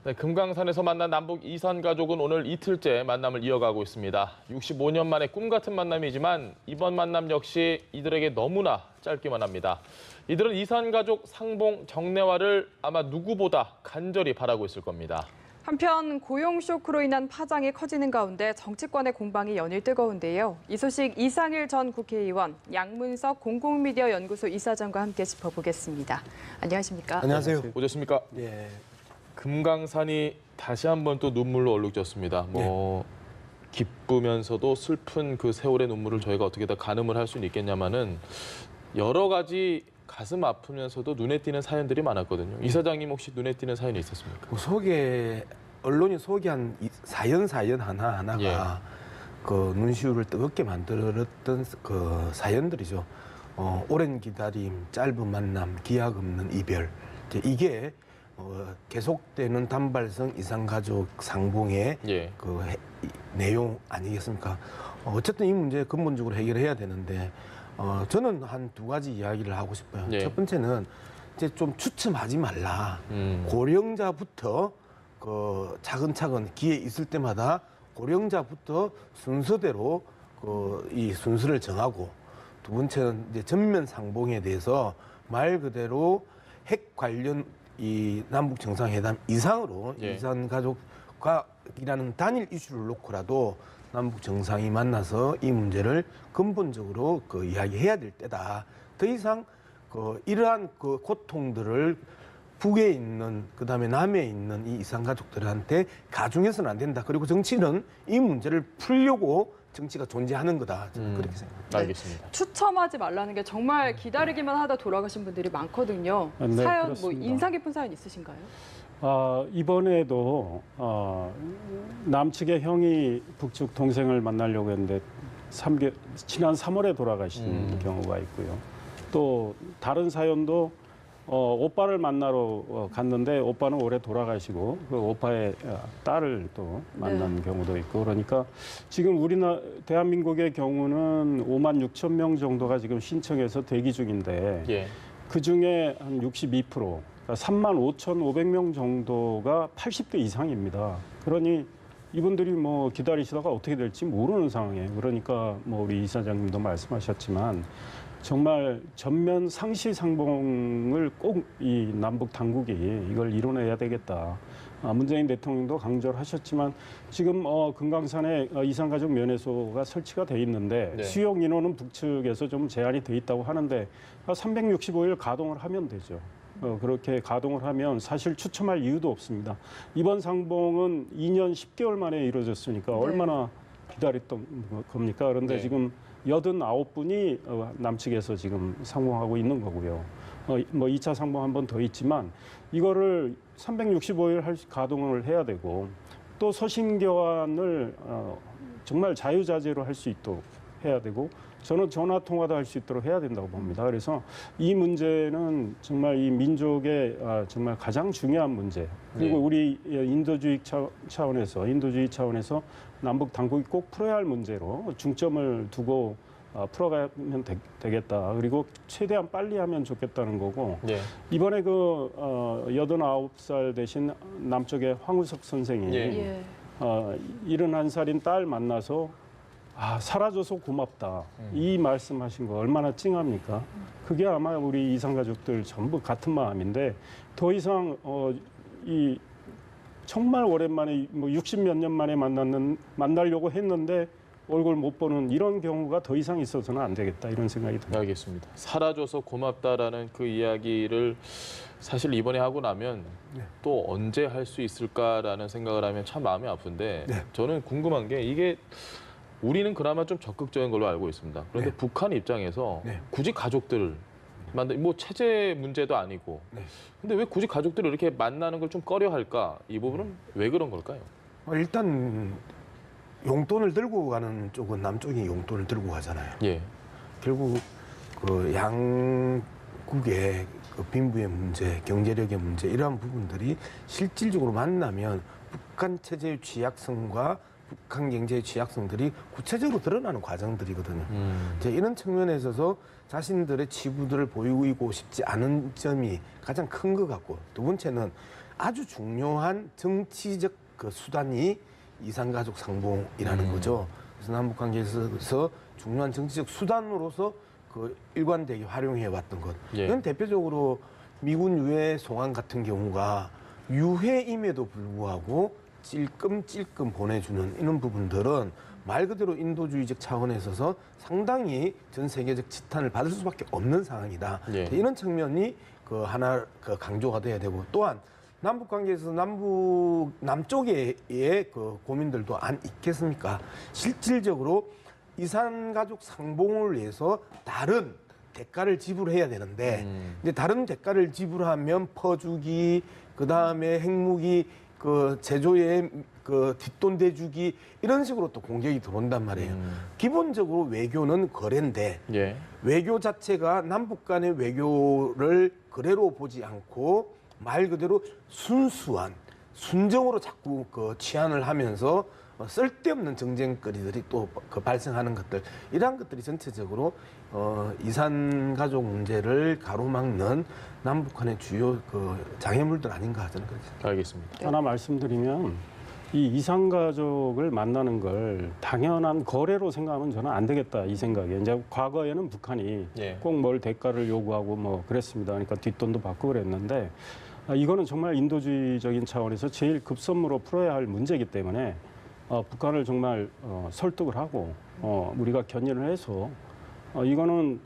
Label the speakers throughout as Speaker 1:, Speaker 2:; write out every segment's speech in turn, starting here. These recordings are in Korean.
Speaker 1: 네, 금강산에서 만난 남북 이산 가족은 오늘 이틀째 만남을 이어가고 있습니다. 65년 만에 꿈 같은 만남이지만 이번 만남 역시 이들에게 너무나 짧기만 합니다. 이들은 이산 가족 상봉 정례화를 아마 누구보다 간절히 바라고 있을 겁니다.
Speaker 2: 한편 고용 쇼크로 인한 파장이 커지는 가운데 정치권의 공방이 연일 뜨거운데요. 이 소식 이상일 전 국회의원, 양문석 공공미디어 연구소 이사장과 함께 짚어보겠습니다. 안녕하십니까?
Speaker 3: 안녕하세요.
Speaker 1: 오셨습니까?
Speaker 3: 예.
Speaker 1: 금강산이 다시 한번 또 눈물로 얼룩졌습니다. 기쁘면서도 슬픈 그 세월의 눈물을 저희가 어떻게 다 가늠을 할 수는 있겠냐마는 여러 가지 가슴 아프면서도 눈에 띄는 사연들이 많았거든요. 이사장님 혹시 눈에 띄는 사연이 있었습니까?
Speaker 3: 언론이 소개한 사연 하나하나가
Speaker 1: 예.
Speaker 3: 그 눈시울을 뜨겁게 만들었던 그 사연들이죠. 오랜 기다림, 짧은 만남, 기약 없는 이별. 이게 계속되는 단발성 이산가족 상봉의
Speaker 1: 예.
Speaker 3: 내용 아니겠습니까? 어쨌든 이 문제 근본적으로 해결해야 되는데 저는 한 두 가지 이야기를 하고 싶어요.
Speaker 1: 예.
Speaker 3: 첫 번째는 이제 좀 추첨하지 말라. 고령자부터 차근차근 기회 있을 때마다 고령자부터 순서대로 이 순서를 정하고, 두 번째는 이제 전면 상봉에 대해서 말 그대로 핵 관련 이 남북 정상회담 이상으로
Speaker 1: 예.
Speaker 3: 이산 가족과이라는 단일 이슈를 놓고라도 남북 정상이 만나서 이 문제를 근본적으로 이야기해야 될 때다. 더 이상 이러한 고통들을 북에 있는, 그다음에 남에 있는 이 이산 가족들한테 가중해서는 안 된다. 그리고 정치는 이 문제를 풀려고 정치가 존재하는 거다. 저는 그렇게 생각합니다.
Speaker 1: 알겠습니다.
Speaker 2: 추첨하지 말라는 게 정말 기다리기만 하다 돌아가신 분들이 많거든요.
Speaker 4: 네,
Speaker 2: 사연,
Speaker 4: 그렇습니다.
Speaker 2: 인상 깊은 사연 있으신가요?
Speaker 4: 이번에도 남측의 형이 북측 동생을 만나려고 했는데 지난 3월에 돌아가신 경우가 있고요. 또 다른 사연도 오빠를 만나러 갔는데 오빠는 올해 돌아가시고 그 오빠의 딸을 또 만난 경우도 있고, 그러니까 지금 대한민국의 경우는 5만 6천 명 정도가 지금 신청해서 대기 중인데
Speaker 1: 예.
Speaker 4: 그중에 한 62%, 그러니까 3만 5,500명 정도가 80대 이상입니다. 그러니 이분들이 기다리시다가 어떻게 될지 모르는 상황이에요. 그러니까 우리 이사장님도 말씀하셨지만 정말 전면 상시 상봉을 꼭 이 남북 당국이 이걸 이뤄내야 되겠다. 문재인 대통령도 강조를 하셨지만 지금 금강산에 이산가족 면회소가 설치가 돼 있는데
Speaker 1: 네.
Speaker 4: 수용 인원은 북측에서 좀 제한이 돼 있다고 하는데 365일 가동을 하면 되죠. 그렇게 가동을 하면 사실 추첨할 이유도 없습니다. 이번 상봉은 2년 10개월 만에 이루어졌으니까
Speaker 2: 네.
Speaker 4: 얼마나 기다렸던 겁니까? 그런데
Speaker 1: 네.
Speaker 4: 지금 89분이 남측에서 지금 상봉하고 있는 거고요. 2차 상봉 한 번 더 있지만 이거를 365일 가동을 해야 되고, 또 서신 교환을 정말 자유자재로 할 수 있도록 해야 되고, 저는 전화 통화도 할 수 있도록 해야 된다고 봅니다. 그래서 이 문제는 정말 이 민족의 정말 가장 중요한 문제. 그리고
Speaker 1: 네.
Speaker 4: 우리 인도주의 차원에서 남북 당국이 꼭 풀어야 할 문제로 중점을 두고 풀어가면 되겠다. 그리고 최대한 빨리 하면 좋겠다는 거고.
Speaker 1: 예.
Speaker 4: 이번에 89살 되신 남쪽의 황우석 선생이
Speaker 1: 예.
Speaker 4: 71살인 딸 만나서 사라져서 고맙다. 이 말씀하신 거 얼마나 찡합니까? 그게 아마 우리 이산가족들 전부 같은 마음인데, 더 이상 정말 오랜만에 60몇 년 만에 만나려고 했는데 얼굴 못 보는 이런 경우가 더 이상 있어서는 안 되겠다, 이런 생각이 듭니다.
Speaker 1: 알겠습니다. 사라져서 고맙다라는 그 이야기를 사실 이번에 하고 나면 또 언제 할 수 있을까라는 생각을 하면 참 마음이 아픈데, 저는 궁금한 게 이게 우리는 그나마 좀 적극적인 걸로 알고 있습니다. 그런데 북한 입장에서 굳이 가족들 체제 문제도 아니고, 근데 왜 굳이 가족들을 이렇게 만나는 걸 좀 꺼려할까? 이 부분은 왜 그런 걸까요?
Speaker 3: 일단 용돈을 들고 가는 쪽은 남쪽이 용돈을 들고 가잖아요.
Speaker 1: 예.
Speaker 3: 결국 양국의 빈부의 문제, 경제력의 문제, 이러한 부분들이 실질적으로 만나면 북한 체제의 취약성과 북한 경제의 취약성들이 구체적으로 드러나는 과정들이거든요. 이제 이런 측면에 있어서 자신들의 치부들을 보이고 싶지 않은 점이 가장 큰 것 같고, 두 번째는 아주 중요한 정치적 그 수단이 이산가족 상봉이라는 거죠. 그래서 남북 관계에서 중요한 정치적 수단으로서 그 일관되게 활용해 왔던 것.
Speaker 1: 예.
Speaker 3: 이건 대표적으로 미군 유해 송환 같은 경우가 유해임에도 불구하고 찔끔찔끔 보내주는 이런 부분들은 말 그대로 인도주의적 차원에 있어서 상당히 전 세계적 지탄을 받을 수밖에 없는 상황이다.
Speaker 1: 예.
Speaker 3: 이런 측면이 그 하나 그 강조가 돼야 되고, 또한 남북 관계에서 남쪽의 그 고민들도 안 있겠습니까? 실질적으로 이산 가족 상봉을 위해서 다른 대가를 지불해야 되는데, 이제 다른 대가를 지불하면 퍼주기, 그 다음에 핵무기 그 제조에 그 뒷돈 대주기, 이런 식으로 또 공격이 들어온단 말이에요. 기본적으로 외교는 거래인데,
Speaker 1: 예. 외교
Speaker 3: 자체가 남북 간의 외교를 거래로 보지 않고 말 그대로 순수한 순정으로 자꾸 그 치안을 하면서 쓸데없는 정쟁거리들이 또 그 발생하는 것들, 이러한 것들이 전체적으로 이산 가족 문제를 가로막는 남북한의 주요 그 장애물들 아닌가 저는 그렇죠.
Speaker 1: 알겠습니다.
Speaker 4: 하나 말씀드리면 이 이산 가족을 만나는 걸 당연한 거래로 생각하면 저는 안 되겠다 이 생각이에요. 이제 과거에는 북한이
Speaker 1: 예.
Speaker 4: 꼭 뭘 대가를 요구하고 뭐 그랬습니다. 그러니까 뒷돈도 받고 그랬는데 이거는 정말 인도주의적인 차원에서 제일 급선무로 풀어야 할 문제이기 때문에 북한을 정말 설득을 하고 우리가 견인을 해서 이거는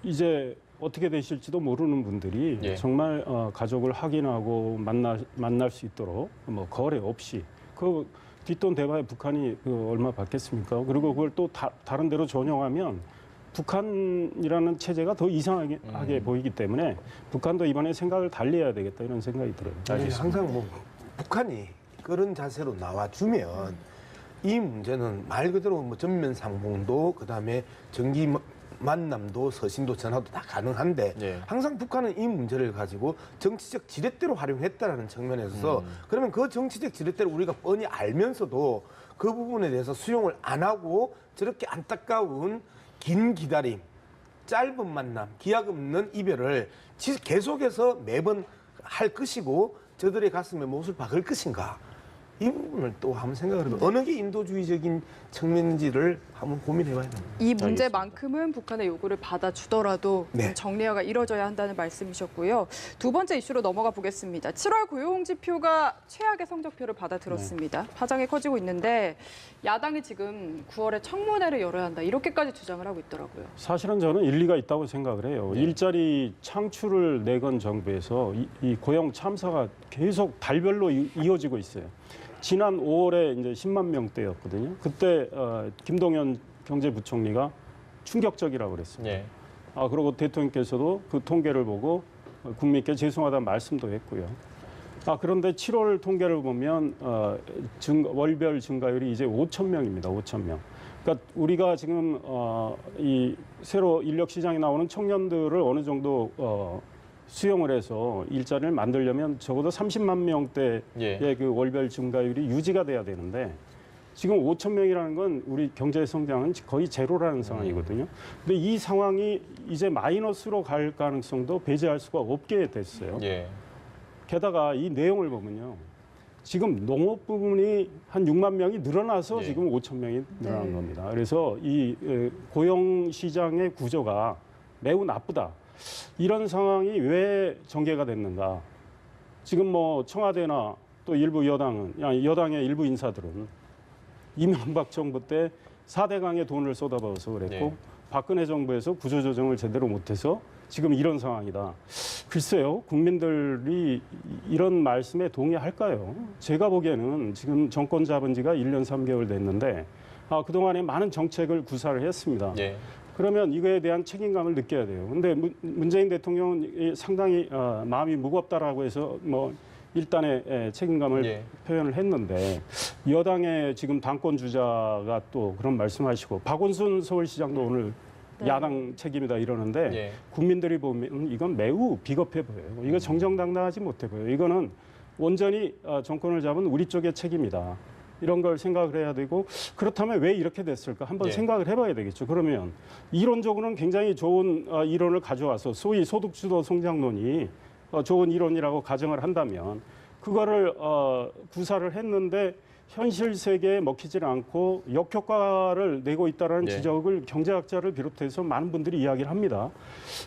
Speaker 4: 이제 어떻게 되실지도 모르는 분들이
Speaker 1: 예.
Speaker 4: 정말 가족을 확인하고 만날 수 있도록 뭐 거래 없이 그 뒷돈 대봐야 북한이 그 얼마 받겠습니까? 그리고 그걸 또 다른 데로 전용하면 북한이라는 체제가 더 이상하게 보이기 때문에 북한도 이번에 생각을 달리 해야 되겠다 이런 생각이 들어요.
Speaker 1: 알겠습니다.
Speaker 3: 항상 뭐 북한이 그런 자세로 나와주면 이 문제는 말 그대로 뭐 전면 상봉도, 그 다음에 정기 만남도, 서신도, 전화도 다 가능한데,
Speaker 1: 예.
Speaker 3: 항상 북한은 이 문제를 가지고 정치적 지렛대로 활용했다라는 측면에서 그러면 그 정치적 지렛대를 우리가 뻔히 알면서도 그 부분에 대해서 수용을 안 하고 저렇게 안타까운 긴 기다림, 짧은 만남, 기약 없는 이별을 계속해서 매번 할 것이고 저들의 가슴에 못을 박을 것인가, 이 부분을 또 한번 생각을 해보면 어느 게 인도주의적인 측면인지를 한번 고민해봐야 됩니다.
Speaker 2: 이 문제만큼은 북한의 요구를 받아주더라도
Speaker 3: 네.
Speaker 2: 정리화가 이뤄져야 한다는 말씀이셨고요. 두 번째 이슈로 넘어가 보겠습니다. 7월 고용지표가 최악의 성적표를 받아들었습니다. 파장이 커지고 있는데 야당이 지금 9월에 청문회를 열어야 한다, 이렇게까지 주장을 하고 있더라고요.
Speaker 4: 사실은 저는 일리가 있다고 생각을 해요.
Speaker 1: 네.
Speaker 4: 일자리 창출을 내건 정부에서 이 고용 참사가 계속 달별로 이어지고 있어요. 지난 5월에 이제 10만 명대였거든요. 그때 김동연 경제부총리가 충격적이라고 그랬습니다.
Speaker 1: 예.
Speaker 4: 그리고 대통령께서도 그 통계를 보고 국민께 죄송하다는 말씀도 했고요. 그런데 7월 통계를 보면 월별 증가율이 이제 5천 명입니다. 5천 명. 그러니까 우리가 지금 이 새로 인력 시장에 나오는 청년들을 어느 정도 수용을 해서 일자리를 만들려면 적어도 30만 명대의
Speaker 1: 예.
Speaker 4: 그 월별 증가율이 유지가 돼야 되는데 지금 5천 명이라는 건 우리 경제 성장은 거의 제로라는 상황이거든요. 근데 이 상황이 이제 마이너스로 갈 가능성도 배제할 수가 없게 됐어요.
Speaker 1: 예.
Speaker 4: 게다가 이 내용을 보면요. 지금 농업 부분이 한 6만 명이 늘어나서
Speaker 1: 예.
Speaker 4: 지금 5천 명이 늘어난
Speaker 2: 네.
Speaker 4: 겁니다. 그래서 이 고용 시장의 구조가 매우 나쁘다. 이런 상황이 왜 전개가 됐는가? 지금 뭐 청와대나 또 일부 여당의 일부 인사들은 이명박 정부 때 4대강에 돈을 쏟아부어서 그랬고
Speaker 1: 네.
Speaker 4: 박근혜 정부에서 구조조정을 제대로 못해서 지금 이런 상황이다. 글쎄요, 국민들이 이런 말씀에 동의할까요? 제가 보기에는 지금 정권 잡은 지가 1년 3개월 됐는데 그동안에 많은 정책을 구사를 했습니다.
Speaker 1: 예.
Speaker 4: 그러면 이거에 대한 책임감을 느껴야 돼요. 근데 문재인 대통령은 상당히 마음이 무겁다라고 해서 뭐 일단의 책임감을
Speaker 1: 예.
Speaker 4: 표현을 했는데 여당의 지금 당권 주자가 또 그런 말씀하시고 박원순 서울시장도 오늘
Speaker 2: 네.
Speaker 4: 야당 책임이다 이러는데
Speaker 1: 예.
Speaker 4: 국민들이 보면 이건 매우 비겁해 보여요. 이거 정정당당하지 못해 보여요. 이거는 온전히 정권을 잡은 우리 쪽의 책임이다. 이런 걸 생각을 해야 되고 그렇다면 왜 이렇게 됐을까 한번
Speaker 1: 예.
Speaker 4: 생각을 해봐야 되겠죠. 그러면 이론적으로는 굉장히 좋은 이론을 가져와서 소위 소득주도 성장론이 좋은 이론이라고 가정을 한다면 그거를 구사를 했는데 현실 세계에 먹히질 않고 역효과를 내고 있다는
Speaker 1: 네.
Speaker 4: 지적을 경제학자를 비롯해서 많은 분들이 이야기를 합니다.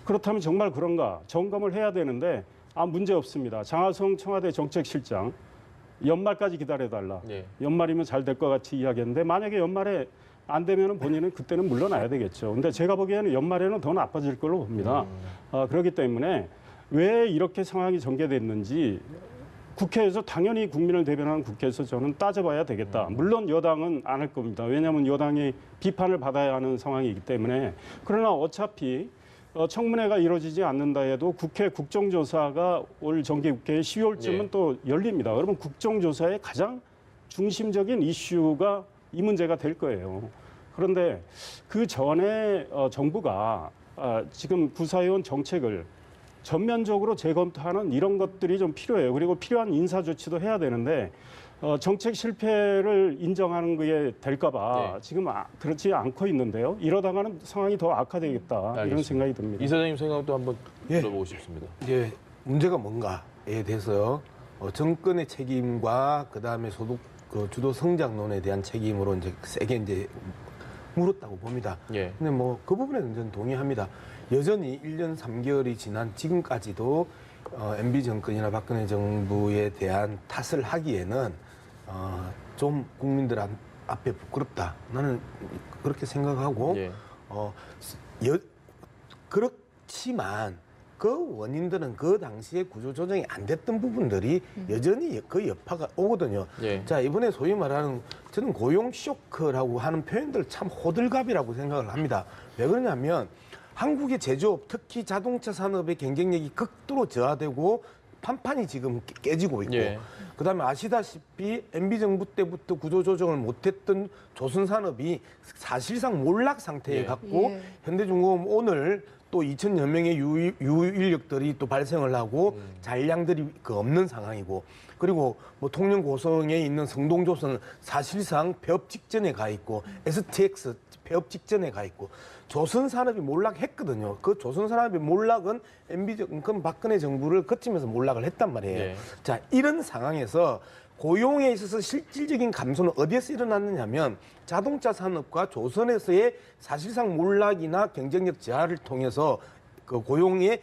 Speaker 4: 그렇다면 정말 그런가 점검을 해야 되는데 문제 없습니다. 장하성 청와대 정책실장 연말까지 기다려달라.
Speaker 1: 네.
Speaker 4: 연말이면 잘 될 것 같이 이야기했는데 만약에 연말에 안 되면 본인은 그때는 물러나야 되겠죠. 근데 제가 보기에는 연말에는 더 나빠질 걸로 봅니다. 그렇기 때문에 왜 이렇게 상황이 전개됐는지 국회에서 당연히 국민을 대변하는 국회에서 저는 따져봐야 되겠다. 물론 여당은 안 할 겁니다. 왜냐하면 여당이 비판을 받아야 하는 상황이기 때문에. 그러나 어차피 청문회가 이루어지지 않는다 해도 국회 국정조사가 올 정기국회 12월쯤은
Speaker 1: 예.
Speaker 4: 또 열립니다. 그러면 국정조사의 가장 중심적인 이슈가 이 문제가 될 거예요. 그런데 그 전에 정부가 지금 구사해온 정책을 전면적으로 재검토하는 이런 것들이 좀 필요해요. 그리고 필요한 인사 조치도 해야 되는데 정책 실패를 인정하는 게 될까 봐
Speaker 1: 네.
Speaker 4: 지금 그렇지 않고 있는데요. 이러다가는 상황이 더 악화되겠다 이런
Speaker 1: 알겠습니다.
Speaker 4: 생각이 듭니다.
Speaker 1: 이 사장님 생각도 한번
Speaker 3: 예.
Speaker 1: 들어보고 싶습니다.
Speaker 3: 이제 문제가 뭔가에 대해서 정권의 책임과 그다음에 주도 성장론에 대한 책임으로 이제 세게 이제 물었다고 봅니다.
Speaker 1: 예.
Speaker 3: 근데 뭐 그 부분에는 저는 동의합니다. 여전히 1년 3개월이 지난 지금까지도 MB 정권이나 박근혜 정부에 대한 탓을 하기에는 좀 국민들 앞에 부끄럽다. 나는 그렇게 생각하고
Speaker 1: 예.
Speaker 3: 그렇지만 그 원인들은 그 당시에 구조조정이 안 됐던 부분들이 여전히 그 여파가 오거든요.
Speaker 1: 예.
Speaker 3: 자, 이번에 소위 말하는 저는 고용 쇼크라고 하는 표현들 참 호들갑이라고 생각을 합니다. 왜 그러냐면 한국의 제조업, 특히 자동차 산업의 경쟁력이 극도로 저하되고 판판이 지금 깨지고 있고
Speaker 1: 예.
Speaker 3: 그다음에 아시다시피 MB정부 때부터 구조조정을 못했던 조선산업이 사실상 몰락 상태에
Speaker 1: 예.
Speaker 3: 갔고
Speaker 2: 예.
Speaker 3: 현대중공업 오늘 또 2,000여 명의 유인력들이 또 발생을 하고 잔량들이 없는 상황이고 그리고 뭐 통영 고성에 있는 성동조선은 사실상 폐업 직전에 가 있고 STX 폐업 직전에 가 있고 조선산업이 몰락했거든요. 그 조선산업의 몰락은 MB 정권 박근혜 정부를 거치면서 몰락을 했단 말이에요.
Speaker 1: 네.
Speaker 3: 자, 이런 상황에서 고용에 있어서 실질적인 감소는 어디에서 일어났느냐면 자동차 산업과 조선에서의 사실상 몰락이나 경쟁력 저하를 통해서 그 고용의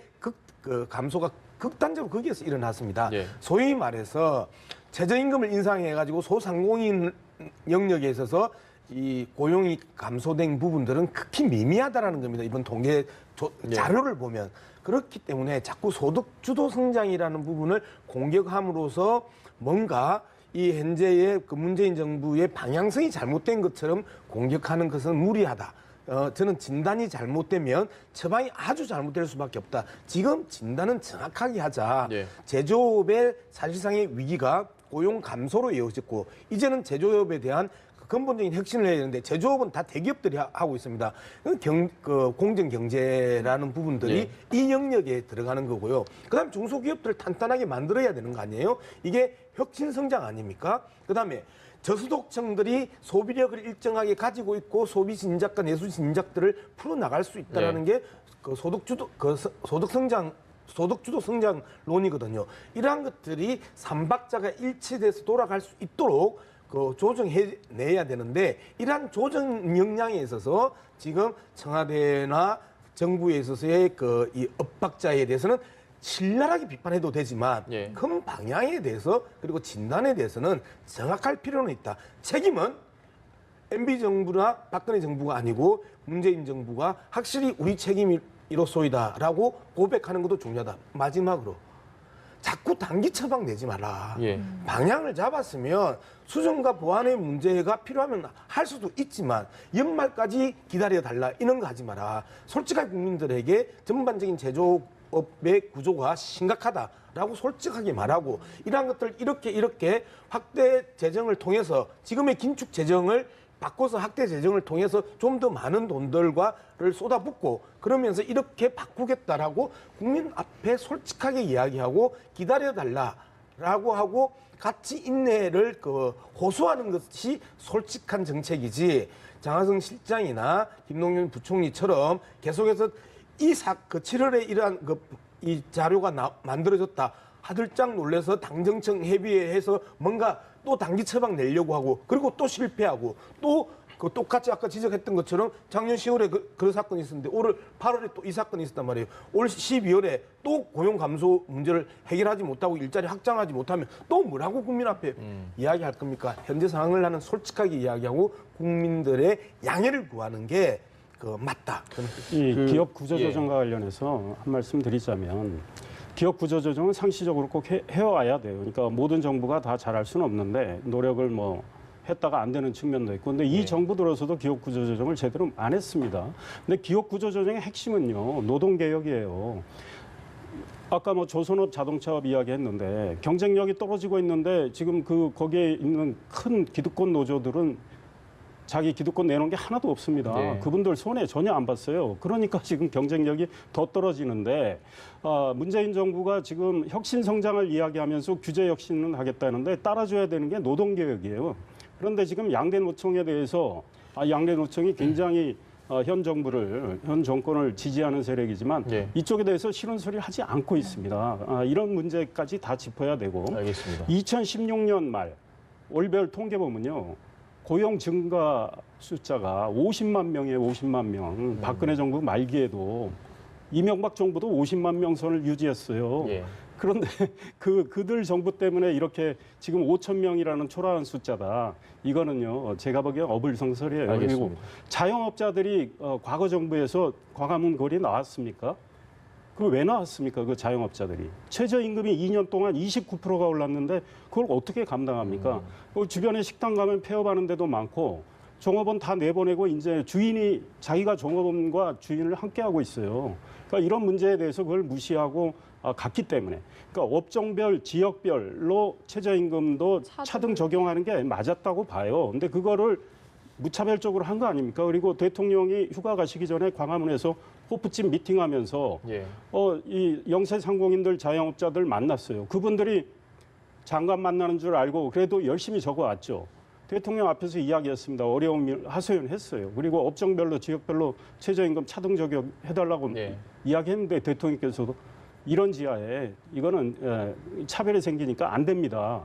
Speaker 3: 감소가 극단적으로 거기에서 일어났습니다.
Speaker 1: 예.
Speaker 3: 소위 말해서 최저임금을 인상해가지고 소상공인 영역에 있어서 이 고용이 감소된 부분들은 극히 미미하다라는 겁니다. 이번 통계
Speaker 1: 예.
Speaker 3: 자료를 보면. 그렇기 때문에 자꾸 소득 주도 성장이라는 부분을 공격함으로써 뭔가 이 현재의 그 문재인 정부의 방향성이 잘못된 것처럼 공격하는 것은 무리하다. 저는 진단이 잘못되면 처방이 아주 잘못될 수밖에 없다. 지금 진단은 정확하게 하자.
Speaker 1: 예.
Speaker 3: 제조업의 사실상의 위기가 고용 감소로 이어졌고 이제는 제조업에 대한 근본적인 혁신을 해야 되는데 제조업은 다 대기업들이 하고 있습니다. 공정 경제라는 부분들이 이 영역에 들어가는 거고요. 그다음 중소기업들을 탄탄하게 만들어야 되는 거 아니에요? 이게 혁신 성장 아닙니까? 그다음에 저소득층들이 소비력을 일정하게 가지고 있고 소비 진작과 내수 진작들을 풀어 나갈 수 있다라는 게 그 소득 주도 성장론이거든요. 이러한 것들이 삼박자가 일치돼서 돌아갈 수 있도록 조정해내야 되는데 이러한 조정 역량에 있어서 지금 청와대나 정부에 있어서의 이 엇박자에 대해서는 신랄하게 비판해도 되지만
Speaker 1: 예.
Speaker 3: 큰 방향에 대해서 그리고 진단에 대해서는 정확할 필요는 있다. 책임은 MB 정부나 박근혜 정부가 아니고 문재인 정부가 확실히 우리 책임이로소이다라고 고백하는 것도 중요하다. 마지막으로 자꾸 단기 처방 내지 마라.
Speaker 1: 예.
Speaker 3: 방향을 잡았으면 수정과 보완의 문제가 필요하면 할 수도 있지만 연말까지 기다려달라 이런 거 하지 마라. 솔직하게 국민들에게 전반적인 제조업의 구조가 심각하다라고 솔직하게 말하고 이러한 것들 이렇게 확대 재정을 통해서 지금의 긴축 재정을 바꿔서 확대 재정을 통해서 좀 더 많은 돈들과를 쏟아붓고 그러면서 이렇게 바꾸겠다라고 국민 앞에 솔직하게 이야기하고 기다려달라라고 하고 같이 인내를 호소하는 것이 솔직한 정책이지 장하성 실장이나 김동연 부총리처럼 계속해서 7월에 이러한 이 자료가 만들어졌다. 하들짝 놀래서 당정청 협의회에서 뭔가 또 단기 처방 내려고 하고 그리고 또 실패하고 또 그 똑같이 아까 지적했던 것처럼 작년 10월에 그 사건이 있었는데 올 8월에 또 이 사건이 있었단 말이에요. 올 12월에 또 고용 감소 문제를 해결하지 못하고 일자리 확장하지 못하면 또 뭐라고 국민 앞에 이야기할 겁니까? 현재 상황을 나는 솔직하게 이야기하고 국민들의 양해를 구하는 게 맞다.
Speaker 4: 이 기업 구조조정과 관련해서 한 말씀 드리자면 기업 구조조정은 상시적으로 꼭 해와야 돼요. 그러니까 모든 정부가 다 잘할 수는 없는데 노력을 뭐 했다가 안 되는 측면도 있고. 근데 이 정부 들어서도 기업 구조조정을 제대로 안 했습니다. 근데 기업 구조조정의 핵심은요, 노동개혁이에요. 아까 뭐 조선업, 자동차업 이야기했는데 경쟁력이 떨어지고 있는데 지금 거기에 있는 큰 기득권 노조들은 자기 기득권 내놓은 게 하나도 없습니다.
Speaker 1: 네.
Speaker 4: 그분들 손해 전혀 안 봤어요. 그러니까 지금 경쟁력이 더 떨어지는데 문재인 정부가 지금 혁신 성장을 이야기하면서 규제 혁신은 하겠다는데 따라줘야 되는 게 노동개혁이에요. 그런데 지금 양대 노총에 대해서 양대 노총이 굉장히 현 정권을 지지하는 세력이지만
Speaker 1: 네.
Speaker 4: 이쪽에 대해서 싫은 소리 하지 않고 있습니다. 이런 문제까지 다 짚어야 되고
Speaker 1: 알겠습니다.
Speaker 4: 2016년 말 월별 통계 보면요. 고용 증가 숫자가 50만 명이에요. 50만 명. 박근혜 정부 말기에도 이명박 정부도 50만 명 선을 유지했어요.
Speaker 1: 예.
Speaker 4: 그런데 그들 정부 때문에 이렇게 지금 5천 명이라는 초라한 숫자다. 이거는요. 제가 보기엔 어불성설이에요.
Speaker 1: 알겠습니다.
Speaker 4: 그리고 자영업자들이 과거 정부에서 광화문 거리에 나왔습니까? 그럼 왜 나왔습니까? 그 자영업자들이. 최저임금이 2년 동안 29%가 올랐는데 그걸 어떻게 감당합니까? 주변에 식당 가면 폐업하는 데도 많고 종업원 다 내보내고 이제 자기가 종업원과 주인을 함께하고 있어요. 그러니까 이런 문제에 대해서 그걸 무시하고 갔기 때문에. 그러니까 업종별, 지역별로 최저임금도 차등 적용하는 게 맞았다고 봐요. 근데 그거를 무차별적으로 한 거 아닙니까? 그리고 대통령이 휴가 가시기 전에 광화문에서 호프집 미팅하면서
Speaker 1: 예.
Speaker 4: 이 영세 상공인들 자영업자들 만났어요. 그분들이 장관 만나는 줄 알고 그래도 열심히 적어왔죠. 대통령 앞에서 이야기했습니다. 어려움을 하소연했어요. 그리고 업종별로 지역별로 최저임금 차등 적용해달라고 이야기했는데 대통령께서도 이런 지하에 이거는 차별이 생기니까 안 됩니다.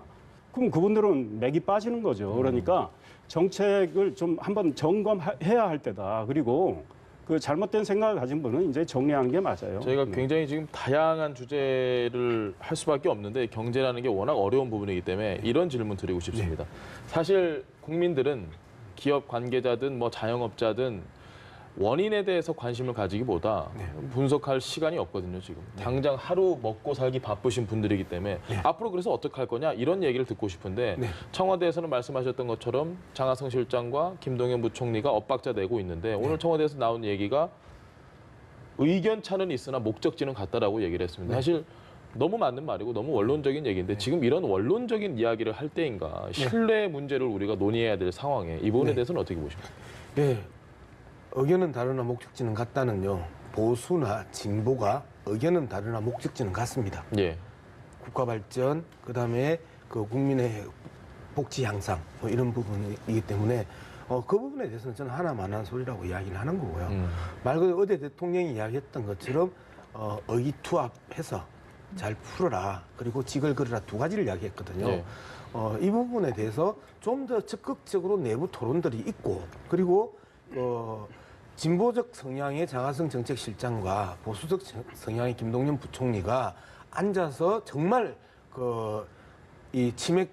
Speaker 4: 그럼 그분들은 맥이 빠지는 거죠. 그러니까 정책을 좀 한번 점검해야 할 때다. 그리고 그 잘못된 생각을 가진 분은 이제 정리하는 게 맞아요.
Speaker 1: 저희가 굉장히 지금 다양한 주제를 할 수밖에 없는데 경제라는 게 워낙 어려운 부분이기 때문에 이런 질문 드리고 싶습니다. 사실 국민들은 기업 관계자든 뭐 자영업자든 원인에 대해서 관심을 가지기보다 분석할 시간이 없거든요, 지금. 당장 하루 먹고 살기 바쁘신 분들이기 때문에 앞으로 그래서 어떻게 할 거냐 이런 얘기를 듣고 싶은데 청와대에서는 말씀하셨던 것처럼 장하성 실장과 김동연 부총리가 엇박자 내고 있는데 오늘 청와대에서 나온 얘기가 의견차는 있으나 목적지는 같다라고 얘기를 했습니다. 사실 너무 맞는 말이고 너무 원론적인 얘기인데 지금 이런 원론적인 이야기를 할 때인가 신뢰 문제를 우리가 논의해야 될 상황에 이 부분에 대해서는 어떻게 보십니까?
Speaker 3: 네. 의견은 다르나 목적지는 같다는요. 보수나 진보가 의견은 다르나 목적지는 같습니다.
Speaker 1: 예.
Speaker 3: 국가 발전, 그다음에 그 국민의 복지 향상 뭐 이런 부분이기 때문에 그 부분에 대해서는 저는 하나만한 소리라고 이야기를 하는 거고요. 말 그대로 어제 대통령이 이야기했던 것처럼 의기투합해서 잘 풀어라. 그리고 직을 걸어라. 두 가지를 이야기했거든요.
Speaker 1: 네.
Speaker 3: 이 부분에 대해서 좀 더 적극적으로 내부 토론들이 있고 그리고 진보적 성향의 장하성 정책실장과 보수적 성향의 김동연 부총리가 앉아서 정말 이 치맥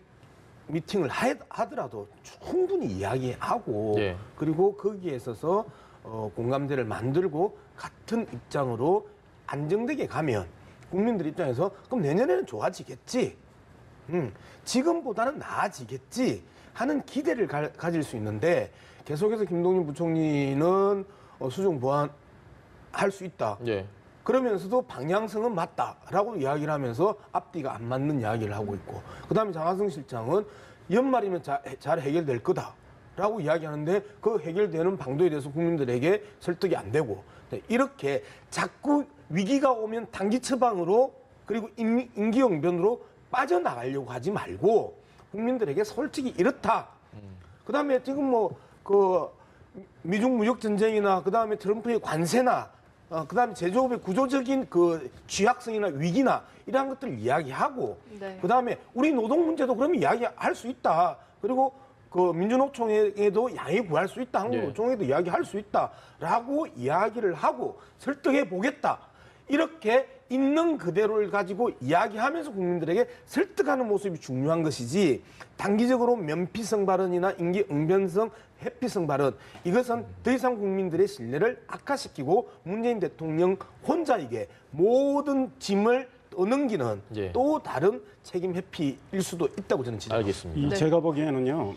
Speaker 3: 미팅을 하더라도 충분히 이야기하고 그리고 거기에 있어서 공감대를 만들고 같은 입장으로 안정되게 가면 국민들 입장에서 그럼 내년에는 좋아지겠지. 지금보다는 나아지겠지 하는 기대를 가질 수 있는데 계속해서 김동연 부총리는 수정 보완할 수 있다. 그러면서도 방향성은 맞다라고 이야기를 하면서 앞뒤가 안 맞는 이야기를 하고 있고 그다음에 장하성 실장은 연말이면 잘 해결될 거다라고 이야기하는데 그 해결되는 방도에 대해서 국민들에게 설득이 안 되고 이렇게 자꾸 위기가 오면 단기 처방으로 그리고 임기응변으로 빠져나가려고 하지 말고 국민들에게 솔직히 이렇다. 그다음에 지금 미중 무역 전쟁이나 그다음에 트럼프의 관세나 그다음에 제조업의 구조적인 그 취약성이나 위기나 이러한 것들을 이야기하고
Speaker 2: 네.
Speaker 3: 그다음에 우리 노동 문제도 그러면 이야기할 수 있다. 그리고 그 민주노총에도 양해 구할 수 있다. 한국노총에도 이야기할 수 있다라고 이야기를 하고 설득해 보겠다. 이렇게 있는 그대로를 가지고 이야기하면서 국민들에게 설득하는 모습이 중요한 것이지 단기적으로 면피성 발언이나 임기응변성 회피성 발언 이것은 더 이상 국민들의 신뢰를 악화시키고 문재인 대통령 혼자에게 모든 짐을 떠넘기는
Speaker 1: 예.
Speaker 3: 또 다른 책임 회피일 수도 있다고 저는 지적합니다.
Speaker 1: 알겠습니다.
Speaker 2: 네.
Speaker 4: 제가 보기에는요.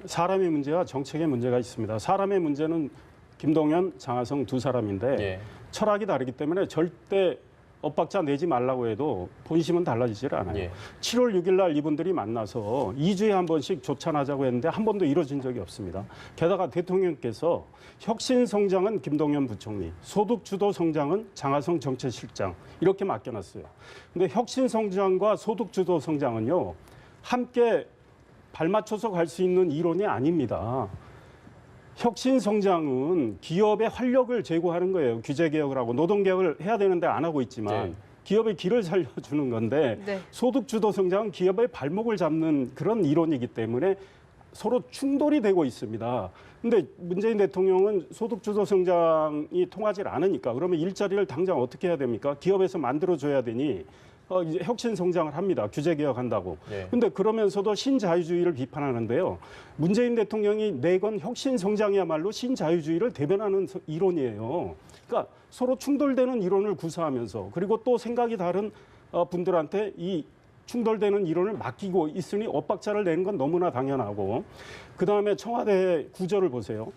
Speaker 4: 사람의 문제와 정책의 문제가 있습니다. 사람의 문제는 김동연, 장하성 두 사람인데
Speaker 1: 예.
Speaker 4: 철학이 다르기 때문에 절대 엇박자 내지 말라고 해도 본심은 달라지질 않아요.
Speaker 1: 예.
Speaker 4: 7월 6일 날 이분들이 만나서 2주에 한 번씩 조찬하자고 했는데 한 번도 이루어진 적이 없습니다. 게다가 대통령께서 혁신 성장은 김동연 부총리, 소득 주도 성장은 장하성 정책실장 이렇게 맡겨놨어요. 근데 혁신 성장과 소득 주도 성장은요. 함께 발맞춰서 갈 수 있는 이론이 아닙니다. 혁신 성장은 기업의 활력을 제고하는 거예요. 규제 개혁을 하고 노동 개혁을 해야 되는데 안 하고 있지만
Speaker 1: 네.
Speaker 4: 기업의 길을 살려주는 건데
Speaker 2: 네.
Speaker 4: 소득 주도 성장은 기업의 발목을 잡는 그런 이론이기 때문에 서로 충돌이 되고 있습니다. 근데 문재인 대통령은 소득 주도 성장이 통하지 않으니까 그러면 일자리를 당장 어떻게 해야 됩니까? 기업에서 만들어 줘야 되니 이제 혁신 성장을 합니다. 규제 개혁한다고.
Speaker 1: 네.
Speaker 4: 근데 그러면서도 신자유주의를 비판하는데요. 문재인 대통령이 내건 혁신 성장이야말로 신자유주의를 대변하는 이론이에요. 그러니까 서로 충돌되는 이론을 구사하면서 그리고 또 생각이 다른 분들한테 이 충돌되는 이론을 맡기고 있으니 엇박자를 내는 건 너무나 당연하고 그다음에 청와대 구조를 보세요.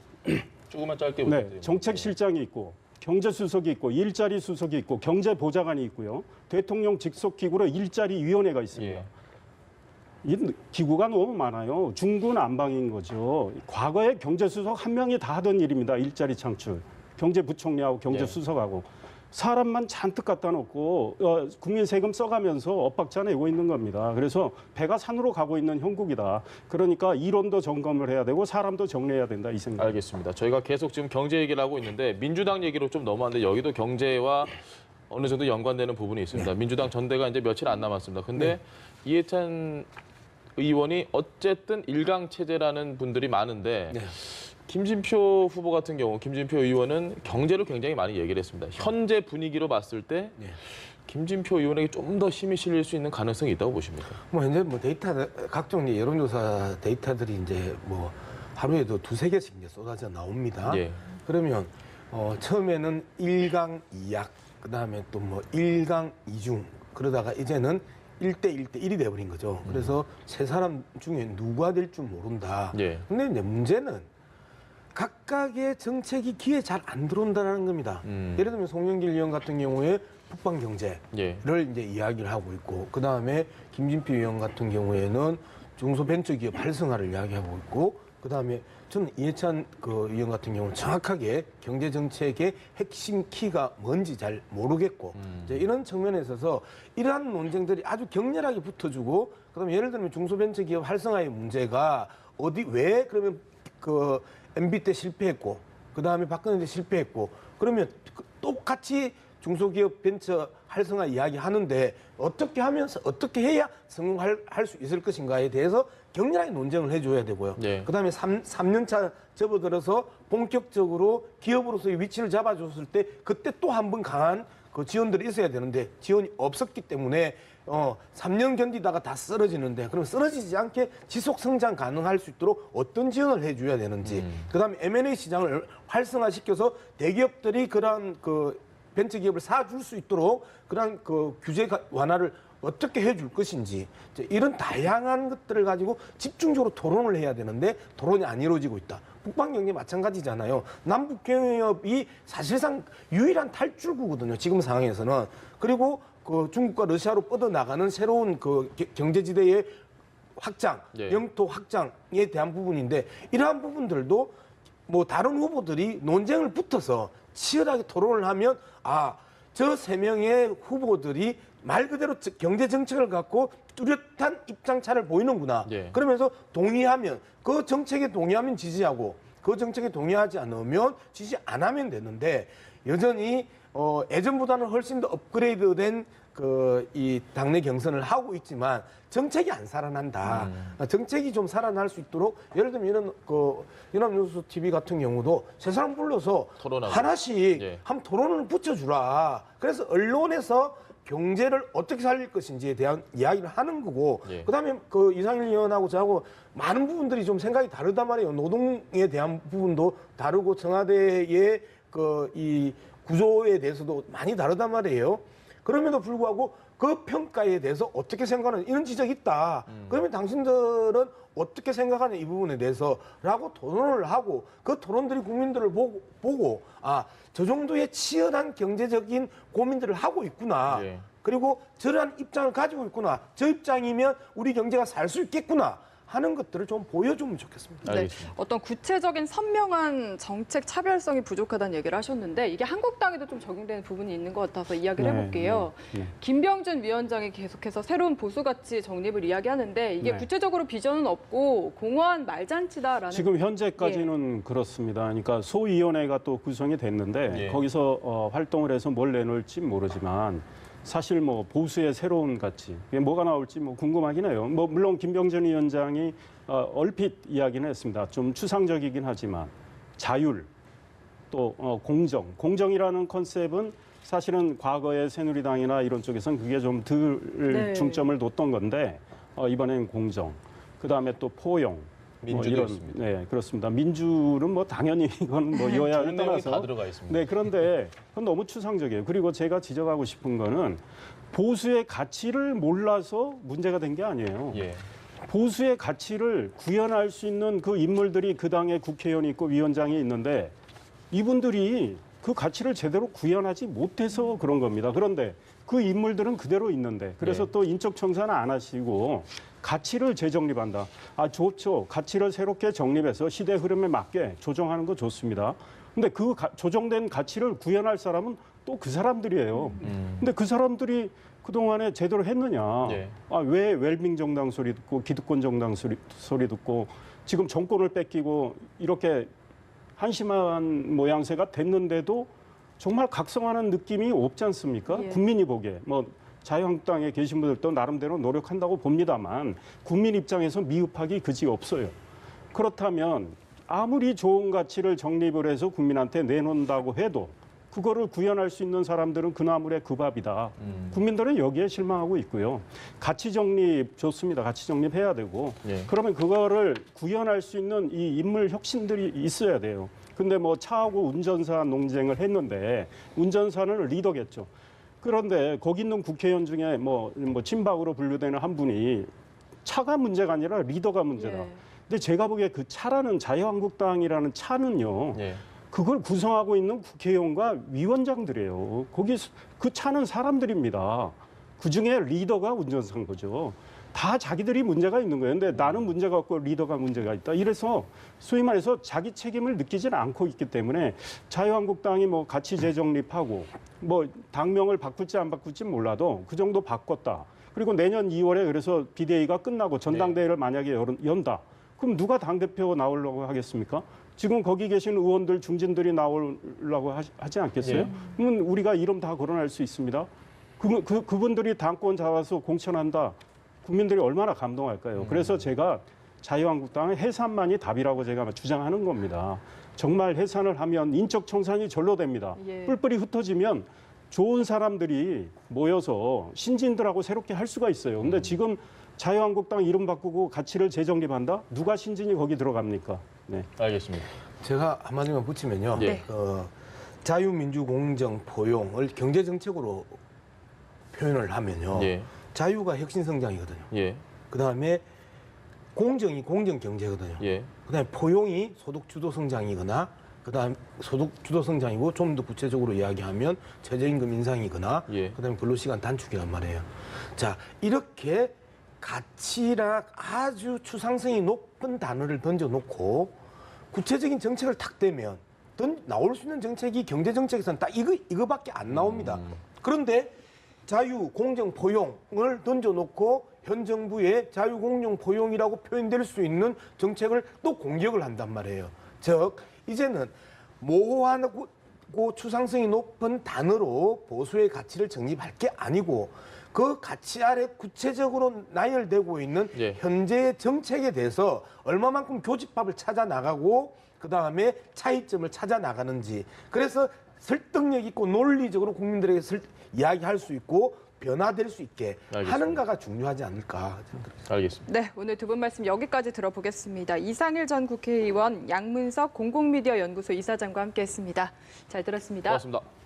Speaker 1: 조금만 짧게
Speaker 4: 네,
Speaker 1: 부탁드립니다.
Speaker 4: 정책실장이 있고 경제수석이 있고 일자리 수석이 있고 경제보좌관이 있고요. 대통령 직속기구로 일자리위원회가 있습니다.
Speaker 1: 예.
Speaker 4: 이 기구가 너무 많아요. 중구난방인 거죠. 과거에 경제수석 한 명이 다 하던 일입니다. 일자리 창출. 경제부총리하고 경제수석하고. 사람만 잔뜩 갖다 놓고 국민 세금 써가면서 엇박자 내고 있는 겁니다. 그래서 배가 산으로 가고 있는 형국이다. 그러니까 이론도 점검을 해야 되고 사람도 정리해야 된다 이 생각.
Speaker 1: 알겠습니다. 저희가 계속 지금 경제 얘기를 하고 있는데 민주당 얘기로 좀 넘어왔는데 여기도 경제와 어느 정도 연관되는 부분이 있습니다. 민주당 전대가 이제 며칠 안 남았습니다. 근데 이해찬 의원이 어쨌든 일강 체제라는 분들이 많은데 김진표 후보 같은 경우, 김진표 의원은 경제를 굉장히 많이 얘기를 했습니다. 현재 분위기로 봤을 때 김진표 의원에게 좀 더 힘이 실릴 수 있는 가능성이 있다고 보십니까?
Speaker 3: 뭐 현재 뭐 데이터 각종 여론조사 데이터들이 이제 뭐 하루에도 두세 개씩 이제 쏟아져 나옵니다.
Speaker 1: 예.
Speaker 3: 그러면 처음에는 1강 2약, 그다음에 또 뭐 1강 2중 그러다가 이제는 1대 1대 1이 돼버린 거죠. 그래서 세 사람 중에 누가 될 줄 모른다.
Speaker 1: 예.
Speaker 3: 근데 이제 문제는 각각의 정책이 귀에 잘 안 들어온다는 겁니다. 예를 들면 송영길 의원 같은 경우에 북방 경제를
Speaker 1: 예.
Speaker 3: 이제 이야기를 하고 있고, 그 다음에 김진표 의원 같은 경우에는 중소벤처기업 활성화를 이야기하고 있고, 그 다음에 저는 이해찬 의원 같은 경우는 정확하게 경제 정책의 핵심 키가 뭔지 잘 모르겠고, 이제 이런 측면에 있어서 이러한 논쟁들이 아주 격렬하게 붙어주고, 그다음에 예를 들면 중소벤처기업 활성화의 문제가 왜 그러면 MB 때 실패했고, 그 다음에 박근혜 때 실패했고, 그러면 똑같이 중소기업 벤처 활성화 이야기 하는데 어떻게 하면서 어떻게 해야 성공할 수 있을 것인가에 대해서 격렬하게 논쟁을 해줘야 되고요.
Speaker 1: 네.
Speaker 3: 그 다음에 3년차 접어들어서 본격적으로 기업으로서의 위치를 잡아줬을 때 그때 또 한 번 강한 지원들이 있어야 되는데 지원이 없었기 때문에 3년 견디다가 다 쓰러지는데, 그럼 쓰러지지 않게 지속 성장 가능할 수 있도록 어떤 지원을 해줘야 되는지, 그다음에 M&A 시장을 활성화시켜서 대기업들이 그러한 벤처기업을 사줄 수 있도록 그러한 규제 완화를 어떻게 해줄 것인지, 이런 다양한 것들을 가지고 집중적으로 토론을 해야 되는데 토론이 안 이루어지고 있다. 북방경제 마찬가지잖아요. 남북경협이 사실상 유일한 탈출구거든요. 지금 상황에서는. 그리고 중국과 러시아로 뻗어나가는 새로운 경제지대의 확장,
Speaker 1: 예.
Speaker 3: 영토 확장에 대한 부분인데, 이러한 부분들도 뭐 다른 후보들이 논쟁을 붙어서 치열하게 토론을 하면 저 세 명의 후보들이 말 그대로 경제 정책을 갖고 뚜렷한 입장차를 보이는구나.
Speaker 1: 예.
Speaker 3: 그러면서 동의하면, 그 정책에 동의하면 지지하고 그 정책에 동의하지 않으면 지지 안 하면 되는데, 여전히 예전보다는 훨씬 더 업그레이드된 이 당내 경선을 하고 있지만 정책이 안 살아난다. 정책이 좀 살아날 수 있도록 예를 들면 이런 연합뉴스 TV 같은 경우도 세 사람 불러서
Speaker 1: 토론하고.
Speaker 3: 하나씩
Speaker 1: 예.
Speaker 3: 한 토론을 붙여주라. 그래서 언론에서 경제를 어떻게 살릴 것인지에 대한 이야기를 하는 거고,
Speaker 1: 예.
Speaker 3: 그다음에 이상일 의원하고 저하고 많은 부분들이 좀 생각이 다르단 말이에요. 노동에 대한 부분도 다르고 청와대의 이 구조에 대해서도 많이 다르단 말이에요. 그럼에도 불구하고 그 평가에 대해서 어떻게 생각하는 이런 지적이 있다. 그러면 당신들은 어떻게 생각하는 이 부분에 대해서라고 토론을 하고 그 토론들이 국민들을 보고 저 정도의 치열한 경제적인 고민들을 하고 있구나.
Speaker 1: 예.
Speaker 3: 그리고 저러한 입장을 가지고 있구나. 저 입장이면 우리 경제가 살 수 있겠구나 하는 것들을 좀 보여주면 좋겠습니다.
Speaker 2: 네,
Speaker 1: 알겠습니다.
Speaker 2: 어떤 구체적인 선명한 정책 차별성이 부족하다는 얘기를 하셨는데 이게 한국당에도 좀 적용되는 부분이 있는 것 같아서 이야기를
Speaker 4: 네,
Speaker 2: 해볼게요.
Speaker 4: 네.
Speaker 2: 김병준 위원장이 계속해서 새로운 보수가치 정립을 이야기하는데 이게
Speaker 4: 네.
Speaker 2: 구체적으로 비전은 없고 공허한 말잔치다라는.
Speaker 4: 지금 현재까지는 그렇습니다. 그러니까 소위원회가 또 구성이 됐는데
Speaker 1: 예.
Speaker 4: 거기서 활동을 해서 뭘 내놓을지 모르지만 사실 뭐 보수의 새로운 가치, 이게 뭐가 나올지 뭐 궁금하긴 해요. 뭐 물론 김병준 위원장이 얼핏 이야기는 했습니다. 좀 추상적이긴 하지만 자율, 또 공정이라는 컨셉은 사실은 과거의 새누리당이나 이런 쪽에서는 그게 좀 덜
Speaker 2: 네.
Speaker 4: 중점을 뒀던 건데 이번에는 공정, 그다음에 또 포용.
Speaker 1: 민주도 있습니다.
Speaker 4: 네, 그렇습니다. 민주는 뭐 당연히 이건 뭐
Speaker 1: 좋은
Speaker 4: 여야를
Speaker 1: 내용이
Speaker 4: 떠나서
Speaker 1: 다 들어가 있습니다.
Speaker 4: 네, 그런데 그건 너무 추상적이에요. 그리고 제가 지적하고 싶은 거는 보수의 가치를 몰라서 문제가 된 게 아니에요.
Speaker 1: 예.
Speaker 4: 보수의 가치를 구현할 수 있는 그 인물들이 그 당에 국회의원이 있고 위원장이 있는데 이분들이 그 가치를 제대로 구현하지 못해서 그런 겁니다. 그런데 그 인물들은 그대로 있는데 그래서
Speaker 1: 네.
Speaker 4: 또 인적 청산을 안 하시고 가치를 재정립한다. 좋죠. 가치를 새롭게 정립해서 시대 흐름에 맞게 조정하는 거 좋습니다. 근데 그 조정된 가치를 구현할 사람은 또 그 사람들이에요. 근데 그 사람들이 그동안에 제대로 했느냐.
Speaker 1: 예.
Speaker 4: 왜 웰빙 정당 소리 듣고 기득권 정당 소리 듣고 지금 정권을 뺏기고 이렇게 한심한 모양새가 됐는데도 정말 각성하는 느낌이 없지 않습니까?
Speaker 2: 예.
Speaker 4: 국민이 보기에. 뭐 자유한국당에 계신 분들도 나름대로 노력한다고 봅니다만 국민 입장에서 미흡하기 그지 없어요. 그렇다면 아무리 좋은 가치를 정립을 해서 국민한테 내놓는다고 해도 그거를 구현할 수 있는 사람들은 그 나물의 그 밥이다. 국민들은 여기에 실망하고 있고요. 가치 정립 좋습니다. 가치 정립해야 되고
Speaker 1: 예.
Speaker 4: 그러면 그거를 구현할 수 있는 이 인물 혁신들이 있어야 돼요. 근데 뭐 차하고 운전사 논쟁을 했는데 운전사는 리더겠죠. 그런데 거기 있는 국회의원 중에 뭐 친박으로 분류되는 한 분이 차가 문제가 아니라 리더가 문제다.
Speaker 2: 예.
Speaker 4: 근데 제가 보기에 그 차라는 자유한국당이라는 차는요.
Speaker 1: 예.
Speaker 4: 그걸 구성하고 있는 국회의원과 위원장들이에요. 거기 그 차는 사람들입니다. 그중에 리더가 운전사인 거죠. 다 자기들이 문제가 있는 거예요. 근데 나는 문제가 없고 리더가 문제가 있다. 이래서 소위 말해서 자기 책임을 느끼지는 않고 있기 때문에 자유한국당이 뭐 가치 재정립하고 뭐 당명을 바꿀지 안 바꿀지 몰라도 그 정도 바꿨다. 그리고 내년 2월에 그래서 비대위가 끝나고 전당대회를 만약에 연다. 그럼 누가 당대표 나오려고 하겠습니까? 지금 거기 계신 의원들 중진들이 나오려고 하지 않겠어요?
Speaker 1: 예.
Speaker 4: 그러면 우리가 이름 다 거론할 수 있습니다. 그분들이 당권 잡아서 공천한다. 국민들이 얼마나 감동할까요? 그래서 제가 자유한국당은 해산만이 답이라고 제가 주장하는 겁니다. 정말 해산을 하면 인적 청산이 절로 됩니다.
Speaker 2: 예.
Speaker 4: 뿔뿔이 흩어지면 좋은 사람들이 모여서 신진들하고 새롭게 할 수가 있어요. 근데 지금 자유한국당 이름 바꾸고 가치를 재정립한다? 누가 신진이 거기 들어갑니까? 네.
Speaker 1: 알겠습니다.
Speaker 3: 제가 한마디만 붙이면요.
Speaker 1: 네.
Speaker 3: 자유민주 공정 포용을 경제 정책으로 표현을 하면요.
Speaker 1: 예.
Speaker 3: 자유가 혁신 성장이거든요.
Speaker 1: 예.
Speaker 3: 그다음에 공정이 공정 경제거든요.
Speaker 1: 예.
Speaker 3: 그다음에 포용이 소득 주도 성장이거나 그다음 소득 주도 성장이고 좀 더 구체적으로 이야기하면 최저임금 인상이거나
Speaker 1: 예.
Speaker 3: 그다음에 근로시간 단축이란 말이에요. 자, 이렇게 가치락 아주 추상성이 높은 단어를 던져놓고 구체적인 정책을 탁 대면 나올 수 있는 정책이 경제 정책에서는 딱 이거밖에 안 나옵니다. 그런데 자유, 공정, 포용을 던져놓고 현 정부의 자유, 공정, 포용이라고 표현될 수 있는 정책을 또 공격을 한단 말이에요. 즉 이제는 모호한 높고 추상성이 높은 단어로 보수의 가치를 정립할 게 아니고 그 가치 아래 구체적으로 나열되고 있는
Speaker 1: 예.
Speaker 3: 현재의 정책에 대해서 얼마만큼 교집합을 찾아 나가고 그다음에 차이점을 찾아 나가는지 그래서 설득력 있고 논리적으로 국민들에게 이야기할 수 있고 변화될 수 있게
Speaker 1: 알겠습니다.
Speaker 3: 하는가가 중요하지 않을까.
Speaker 1: 알겠습니다.
Speaker 2: 네, 오늘 두 분 말씀 여기까지 들어보겠습니다. 이상일 전 국회의원, 양문석 공공미디어 연구소 이사장과 함께했습니다. 잘 들었습니다.
Speaker 1: 고맙습니다.